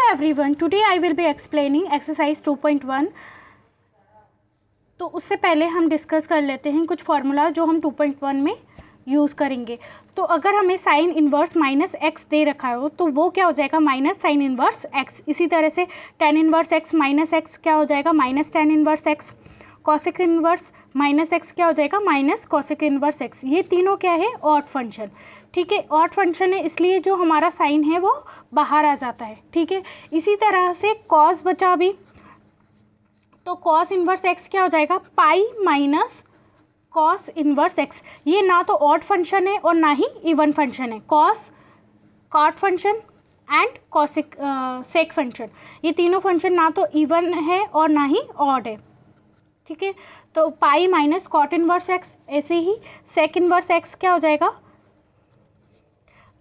everyone, today I will be explaining exercise 2.1। तो उससे पहले हम डिस्कस कर लेते हैं कुछ फार्मूला जो हम 2.1 में यूज़ करेंगे। तो अगर हमें साइन इन्वर्स माइनस एक्स दे रखा हो तो वो क्या हो जाएगा, माइनस साइन इन्वर्स एक्स। इसी तरह से ten inverse x minus x क्या हो जाएगा, minus tan inverse x. Cosec inverse minus x क्या हो जाएगा, माइनस कॉसेक इन्वर्स एक्स। ये तीनों क्या है, ऑड फंक्शन। ठीक है, ऑड फंक्शन है इसलिए जो हमारा साइन है वो बाहर आ जाता है। ठीक है, इसी तरह से कॉस बचा भी, तो कॉस इन्वर्स एक्स क्या हो जाएगा, pi minus cos inverse x. ये ना तो ऑड फंक्शन है और ना ही इवन फंक्शन है। Cos cot function and cosec sec function, ये तीनों फंक्शन ना तो इवन है और ना ही ऑड है। ठीक है, तो pi minus cot inverse x. ऐसे ही सेक इन्वर्स एक्स क्या हो जाएगा,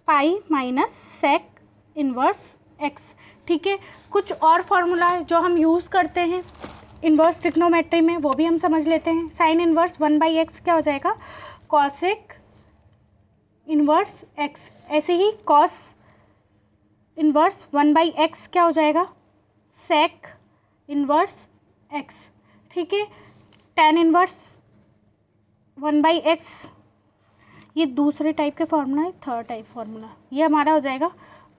pi minus sec inverse x. ठीक है, कुछ और फार्मूला है जो हम यूज़ करते हैं इन्वर्स ट्रिग्नोमेट्री में, वो भी हम समझ लेते हैं। साइन इन्वर्स 1/x क्या हो जाएगा, कॉसेक इन्वर्स एक्स। ऐसे ही कॉस इन्वर्स 1/x क्या हो जाएगा, सेक इन्वर्स एक्स। ठीक है, टेन इन्वर्स 1/x ये दूसरे टाइप के फार्मूला है, थर्ड टाइप फार्मूला ये हमारा हो जाएगा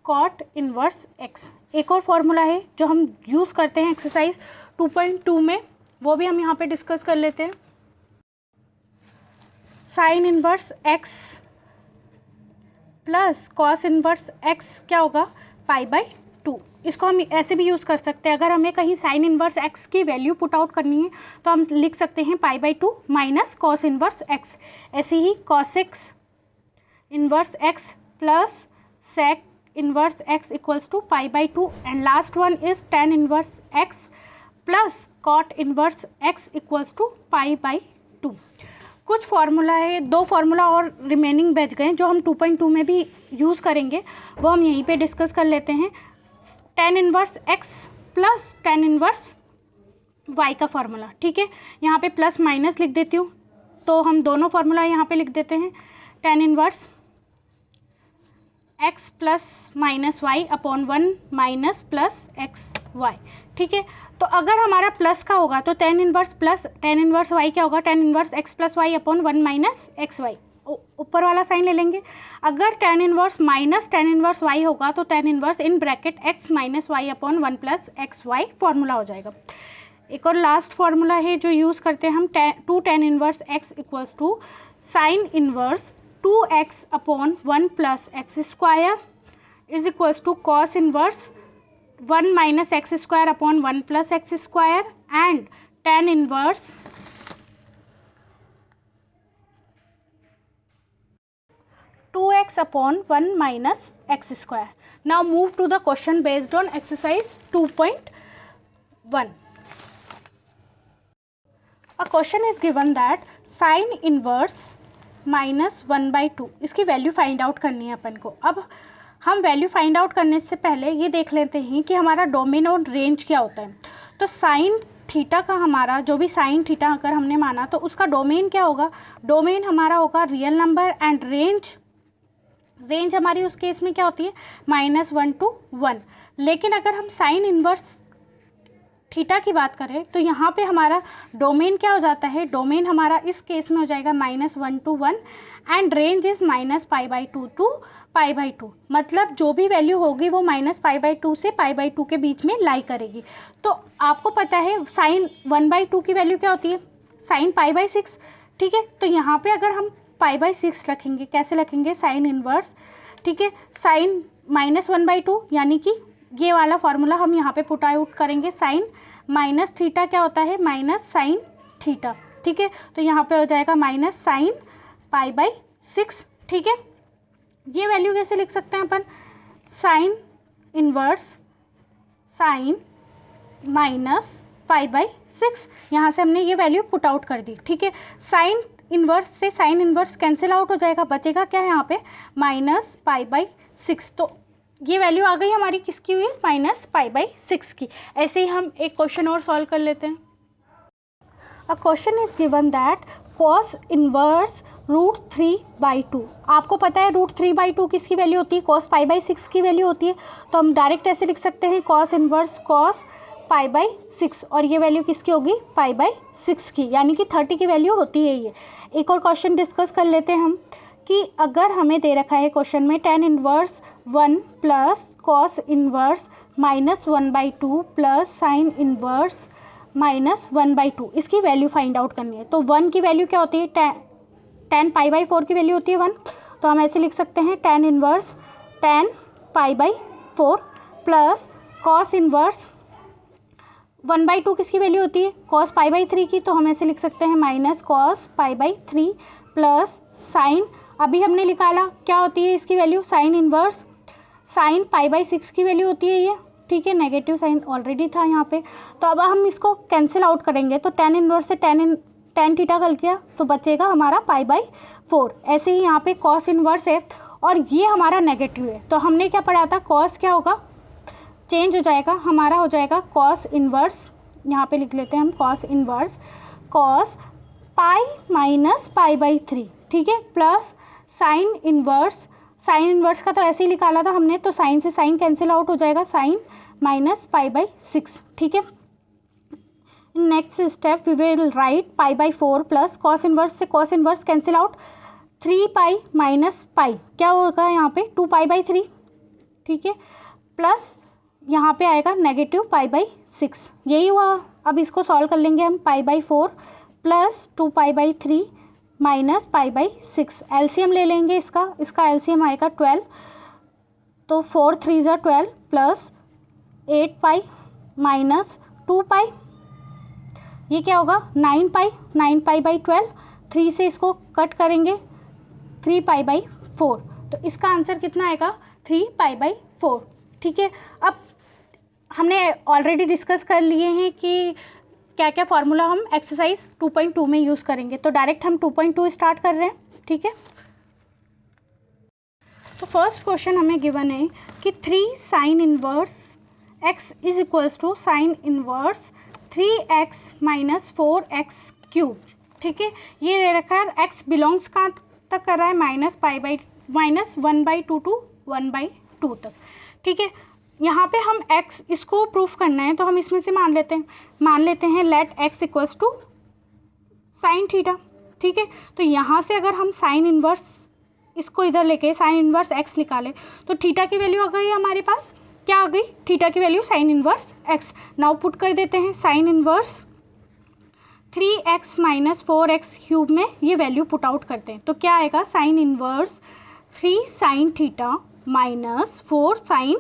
कॉट इन्वर्स एक्स। एक और फार्मूला है जो हम यूज़ करते हैं एक्सरसाइज 2.2 में, वो भी हम यहाँ पे डिस्कस कर लेते हैं। Sign inverse x plus cos inverse x क्या होगा, π/2। इसको हम ऐसे भी यूज़ कर सकते हैं, अगर हमें कहीं साइन इन्वर्स एक्स की वैल्यू पुट आउट करनी है तो हम लिख सकते हैं π/2 माइनस कॉस इन्वर्स एक्स। ऐसे ही cosec inverse x plus sec inverse x equals to π/2 and last one is tan inverse x plus cot inverse x equals to π/2। कुछ फार्मूला है, दो फार्मूला और रिमेनिंग बच गए जो हम 2.2 में भी यूज़ करेंगे, वो हम यहीं पे डिस्कस कर लेते हैं। Tan inverse x plus tan inverse y का फार्मूला। ठीक है, यहाँ पे प्लस माइनस लिख देती हूँ, तो हम दोनों फार्मूला यहाँ पे लिख देते हैं। Tan inverse x plus minus y upon 1 minus plus x y. ठीक है, तो अगर हमारा प्लस का होगा तो tan inverse plus tan inverse y क्या होगा, tan inverse x plus y upon 1 minus x y. ऊपर वाला साइन ले लेंगे। अगर tan inverse minus tan inverse y होगा तो tan inverse in bracket x minus y upon 1 plus x y formula हो जाएगा। एक और लास्ट फार्मूला है जो यूज़ करते हैं हम, two tan inverse x equals to sine inverse 2x upon 1 plus x square is equals to cos inverse 1 minus x square upon 1 plus x square and tan inverse 2x upon 1 minus x square. Now move to the question based on exercise 2.1। A question is given that sine inverse -1/2 इसकी value find out करनी है अपन को। अब हम value find out करने से पहले ये देख लेते हैं कि हमारा डोमेन और रेंज क्या होता है। तो साइन थीटा का हमारा जो भी साइन थीटा अगर हमने माना तो उसका डोमेन क्या होगा, डोमेन हमारा होगा रियल नंबर एंड रेंज हमारी उस केस में क्या होती है, -1 to 1। लेकिन अगर हम साइन इन्वर्स थीटा की बात करें तो यहाँ पे हमारा डोमेन क्या हो जाता है, डोमेन हमारा इस केस में हो जाएगा -1 to 1 and range is -π/2 to π/2। मतलब जो भी वैल्यू होगी वो -π/2 से π/2 के बीच में लाई करेगी। तो आपको पता है साइन 1/2 की वैल्यू क्या होती है, साइन π/6। ठीक है, तो यहाँ पे अगर हम π/6 रखेंगे, कैसे रखेंगे, साइन इन्वर्स। ठीक है, साइन -1/2 यानी कि ये वाला फार्मूला हम यहाँ पे पुट आउट करेंगे। साइन माइनस थीटा क्या होता है, माइनस साइन थीटा। ठीक है, तो यहाँ पे हो जाएगा माइनस साइन π/6। ठीक है, ये वैल्यू कैसे लिख सकते हैं अपन, साइन इन्वर्स साइन माइनस π/6, यहाँ से हमने ये वैल्यू पुट आउट कर दी। ठीक है, साइन इन्वर्स से साइन इन्वर्स कैंसिल आउट हो जाएगा, बचेगा क्या है यहाँ पे, -π/6। तो ये वैल्यू आ गई हमारी किसकी हुई, -π/6 की। ऐसे ही हम एक क्वेश्चन और सॉल्व कर लेते हैं। अ question is given that cos inverse √3/2। आपको पता है √3/2 किसकी वैल्यू होती है, cos π/6 की वैल्यू होती है। तो हम डायरेक्ट ऐसे लिख सकते हैं cos इनवर्स cos π/6, और ये वैल्यू किसकी होगी, π/6 की, यानी कि 30 की वैल्यू होती है ये। एक और क्वेश्चन डिस्कस कर लेते हैं हम कि अगर हमें दे रखा है क्वेश्चन में tan inverse 1 plus cos inverse -1/2 plus sin inverse -1/2, इसकी वैल्यू फाइंड आउट करनी है। तो 1 की वैल्यू क्या होती है, tan π/4 की वैल्यू होती है 1। तो हम ऐसे लिख सकते हैं tan inverse tan π/4 plus cos inverse 1/2 किसकी वैल्यू होती है, cos π/3 की। तो हम ऐसे लिख सकते हैं माइनस cos π/3 प्लस साइन, अभी हमने निकाला क्या होती है इसकी वैल्यू, साइन इनवर्स sin π/6 की वैल्यू होती है ये, ठीक है। नेगेटिव साइन ऑलरेडी था यहाँ पे। तो अब हम इसको कैंसिल आउट करेंगे, तो tan इनवर्स से tan थीटा कल किया तो बचेगा हमारा π/4। ऐसे ही यहाँ पे cos इनवर्स है और ये हमारा नेगेटिव है, तो हमने क्या पढ़ा था, cos क्या होगा, चेंज हो जाएगा, हमारा हो जाएगा cos इनवर्स, यहाँ पे लिख लेते हैं हम cos इनवर्स cos π - π/3, ठीक है, प्लस साइन इनवर्स का तो ऐसे ही निकाला था हमने, तो साइन से साइन कैंसिल आउट हो जाएगा, साइन -π/6, ठीक है। Next step we will write π/4 plus cos inverse से cos इनवर्स कैंसिल आउट, 3π - π क्या होगा यहाँ पे 2π/3, ठीक है, प्लस यहाँ पे आएगा नेगेटिव π/6, यही हुआ। अब इसको सॉल्व कर लेंगे हम, π/4 प्लस 2π/3 माइनस π/6, एलसीएम ले लेंगे इसका एलसीएम आएगा 12, तो 4 3 ज़ा 12 प्लस 8π माइनस 2π, ये क्या होगा 9π/12, 3 से इसको कट करेंगे 3π/4, तो इसका आंसर कितना आएगा 3π/4, ठीक है। अब हमने ऑलरेडी डिस्कस कर लिए हैं कि क्या क्या फार्मूला हम एक्सरसाइज 2.2 में यूज़ करेंगे, तो डायरेक्ट हम 2.2 स्टार्ट कर रहे हैं, ठीक है। तो फर्स्ट क्वेश्चन हमें गिवन है कि 3 sine inverse x is equals to sine inverse 3x - 4x³, ठीक है। ये दे रखा है x बिलोंग्स कहाँ तक कर रहा है, -1/2 टू 1/2 तक, ठीक है। यहाँ पे हम x इसको प्रूफ करना है, तो हम इसमें से मान लेते हैं let x equals to sine theta, ठीक है। तो यहाँ से अगर हम साइन इनवर्स इसको इधर लेके साइन इनवर्स x निकालें तो थीटा की वैल्यू आ गई हमारे पास, क्या आ गई, थीटा की value sign inverse x। Now put कर देते हैं साइन इनवर्स 3x - 4x³ में ये वैल्यू पुट आउट करते हैं, तो क्या आएगा sine inverse 3 sine theta minus 4 sine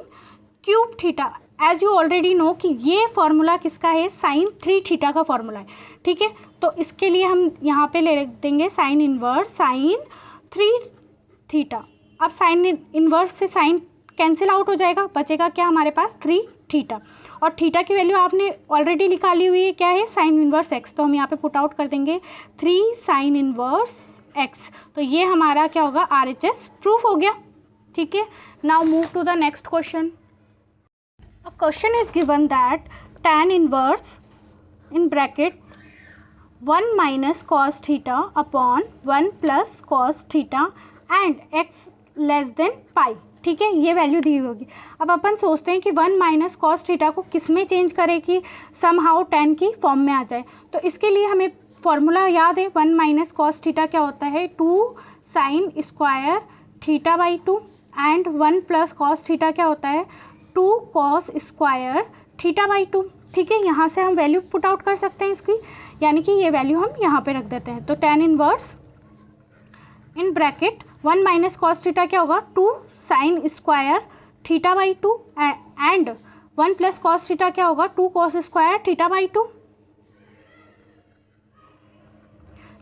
cube theta. As you already know कि ये फॉर्मूला किसका है, साइन 3 थीटा का फॉर्मूला है, ठीक है। तो इसके लिए हम यहाँ पे ले देंगे साइन इनवर्स साइन 3 थीटा। अब साइन इनवर्स से साइन कैंसिल आउट हो जाएगा, बचेगा क्या हमारे पास 3 थीटा, और थीटा की वैल्यू आपने ऑलरेडी निकाली हुई है, क्या है साइन इनवर्स x, तो हम यहाँ पे पुट आउट कर देंगे 3 साइन इनवर्स x। तो ये हमारा क्या होगा RHS प्रूफ हो गया, ठीक है। Now move to the next question. A question is given that tan inverse in bracket 1 minus cos theta upon 1 plus cos theta and x less than pi, ठीक है, ये वैल्यू दी होगी। अब अपन सोचते हैं कि 1 माइनस कॉस थीटा को किस में चेंज करें कि समहाउ tan की फॉर्म में आ जाए, तो इसके लिए हमें फॉर्मूला याद है, 1 माइनस कॉस थीटा क्या होता है 2 sine square θ/2 and 1 plus cos theta क्या होता है 2 cos स्क्वायर θ/2, ठीक है। यहाँ से हम वैल्यू पुट आउट कर सकते हैं इसकी, यानी कि ये वैल्यू हम यहाँ पे रख देते हैं, तो tan inverse in bracket 1 minus cos theta क्या होगा 2 sine square θ/2 and 1 plus cos theta क्या होगा 2 cos स्क्वायर θ/2।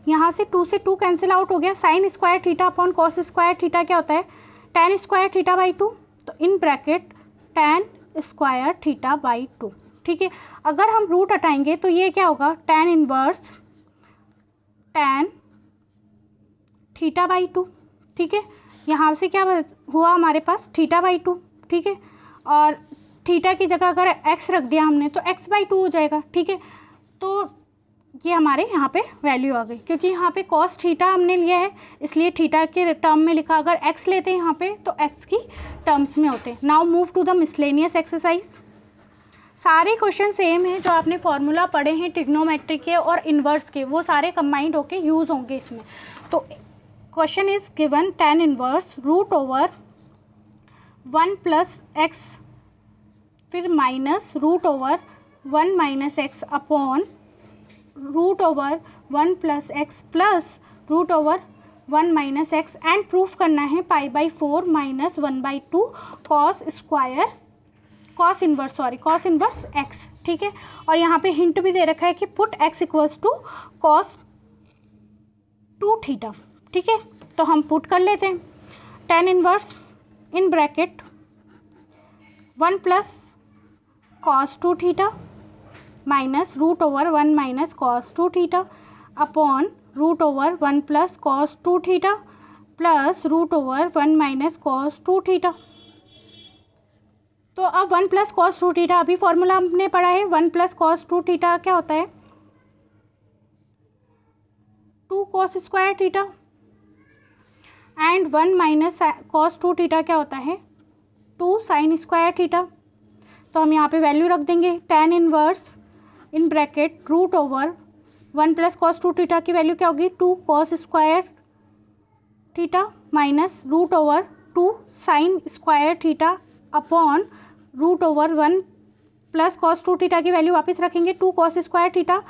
यहाँ से 2 से 2 कैंसिल आउट हो गया, sign square theta upon cos square theta क्या होता है tan स्क्वायर θ/2, तो इन ब्रैकेट tan स्क्वायर θ/2, ठीक है। अगर हम रूट हटाएंगे तो ये क्या होगा tan इनवर्स tan θ/2, ठीक है। यहाँ से क्या हुआ हमारे पास θ/2, ठीक है, और थीटा की जगह अगर x रख दिया हमने तो x/2 हो जाएगा, ठीक है। तो ये हमारे यहाँ पे वैल्यू आ गई, क्योंकि यहाँ पे कॉस थीटा हमने लिया है इसलिए थीटा के टर्म में लिखा। अगर एक्स लेते हैं यहाँ पे तो एक्स की टर्म्स में होते हैं। Now move to the miscellaneous exercise. सारे क्वेश्चन सेम है, जो आपने फॉर्मूला पढ़े हैं ट्रिग्नोमेट्री के और इन्वर्स के, वो सारे कंबाइंड होके यूज़ होंगे इसमें। तो question is given tan inverse root over 1 plus x, फिर minus root over 1 minus x upon root over 1 plus x plus root over 1 minus x, and proof करना है π/4 माइनस 1/2 कॉस इन्वर्स एक्स। ठीक है, और यहाँ पे हिंट भी दे रखा है कि put x equals to cos 2 theta. ठीक है, तो हम पुट कर लेते हैं tan inverse in bracket 1 plus cos 2 theta minus root over 1 minus cos 2 theta upon root over 1 plus cos 2 theta plus root over 1 minus cos 2 theta. तो अब 1 plus cos 2 theta, अभी फॉर्मूला हमने पढ़ा है, 1 प्लस कॉस 2 थीटा क्या होता है 2 cos square theta, and 1 minus cos 2 theta क्या होता है 2 साइन स्क्वायर थीटा। तो हम यहाँ पे वैल्यू रख देंगे tan inverse in bracket root over 1 plus cos 2 theta की वैल्यू क्या होगी 2 cos square theta minus root over 2 sine square theta upon root over 1 plus cos 2 theta की वैल्यू वापस रखेंगे 2 cos square theta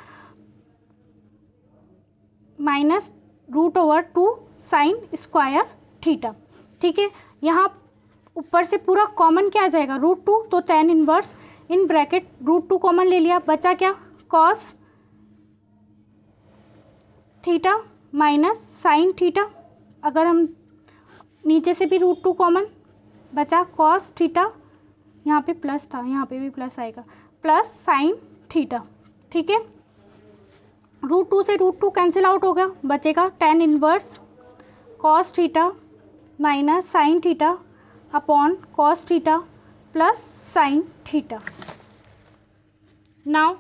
minus root over 2 sine square theta. ठीक है, यहाँ ऊपर से पूरा कॉमन क्या आ जाएगा √2, तो tan inverse in bracket √2 common ले लिया, बचा क्या cos theta minus sine theta. अगर हम नीचे से भी √2 कॉमन बचा कॉस थीटा, यहाँ पे प्लस था यहाँ पे भी प्लस आएगा, प्लस साइन थीटा। ठीक है, √2 से √2 कैंसिल आउट हो गया, बचेगा tan inverse cos theta minus sine theta upon cos theta plus sine theta. Now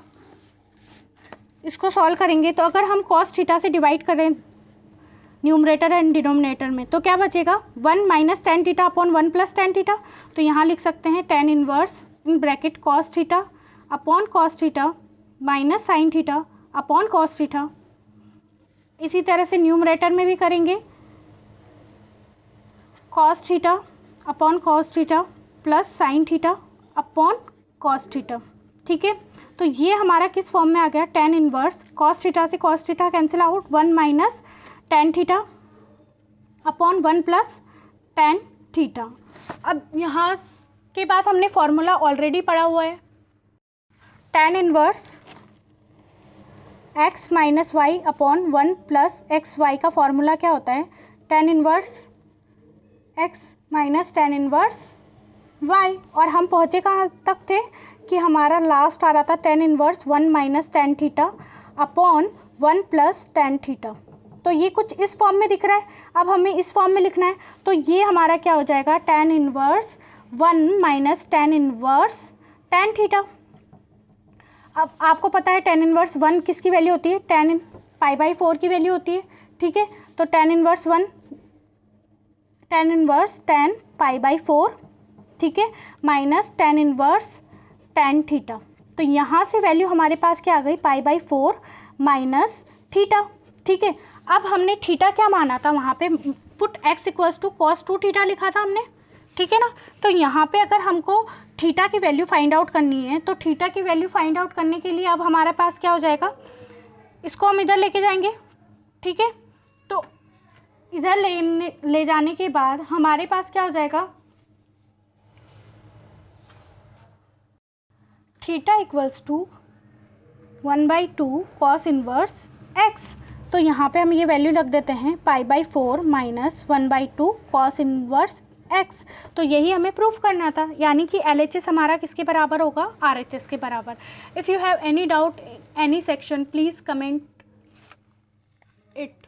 इसको सॉल्व करेंगे तो अगर हम कॉस थीटा से डिवाइड करें न्यूमरेटर एंड डिनोमिनेटर में तो क्या बचेगा 1 minus tan theta upon 1 plus tan theta. तो यहाँ लिख सकते हैं tan inverse in bracket cos theta upon cos theta minus sine theta upon cos theta. इसी तरह से न्यूमरेटर में भी करेंगे cos theta upon cos theta plus sine theta upon cos theta. ठीक है, तो ये हमारा किस फॉर्म में आ गया tan इनवर्स कॉस थीटा से cos theta cancel out 1 minus tan theta upon 1 plus tan theta. अब यहाँ के बाद हमने फॉर्मूला ऑलरेडी पढ़ा हुआ है, tan inverse x minus y upon 1 plus x y का फॉर्मूला क्या होता है tan inverse x minus tan inverse y। और हम पहुँचे कहाँ तक थे कि हमारा लास्ट आ रहा था tan inverse 1 minus tan theta upon 1 plus tan theta. तो ये कुछ इस फॉर्म में दिख रहा है, अब हमें इस फॉर्म में लिखना है। तो ये हमारा क्या हो जाएगा tan inverse 1 minus tan inverse tan theta. अब आपको पता है tan इनवर्स 1 किसकी वैल्यू होती है tan π/4 की वैल्यू होती है। ठीक है, तो tan इनवर्स tan π/4 ठीक है minus tan inverse tan theta. तो यहाँ से वैल्यू हमारे पास क्या आ गई π/4 माइनस थीटा। ठीक है, अब हमने थीटा क्या माना था वहाँ पे put x equals to cos 2 theta लिखा था हमने। ठीक है ना, तो यहाँ पे अगर हमको थीटा की वैल्यू फाइंड आउट करनी है तो थीटा की वैल्यू फाइंड आउट करने के लिए अब हमारे पास क्या हो जाएगा, इसको हम इधर लेके जाएंगे। ठीक है, तो इधर ले जाने के बाद हमारे पास क्या हो जाएगा theta equals to 1/2 cos inverse x। तो यहाँ पे हम ये वैल्यू रख देते हैं π/4 माइनस 1/2 कॉस इनवर्स x। तो यही हमें प्रूफ करना था, यानी कि LHS हमारा किसके बराबर होगा RHS के बराबर। If you have any doubt any section please comment it.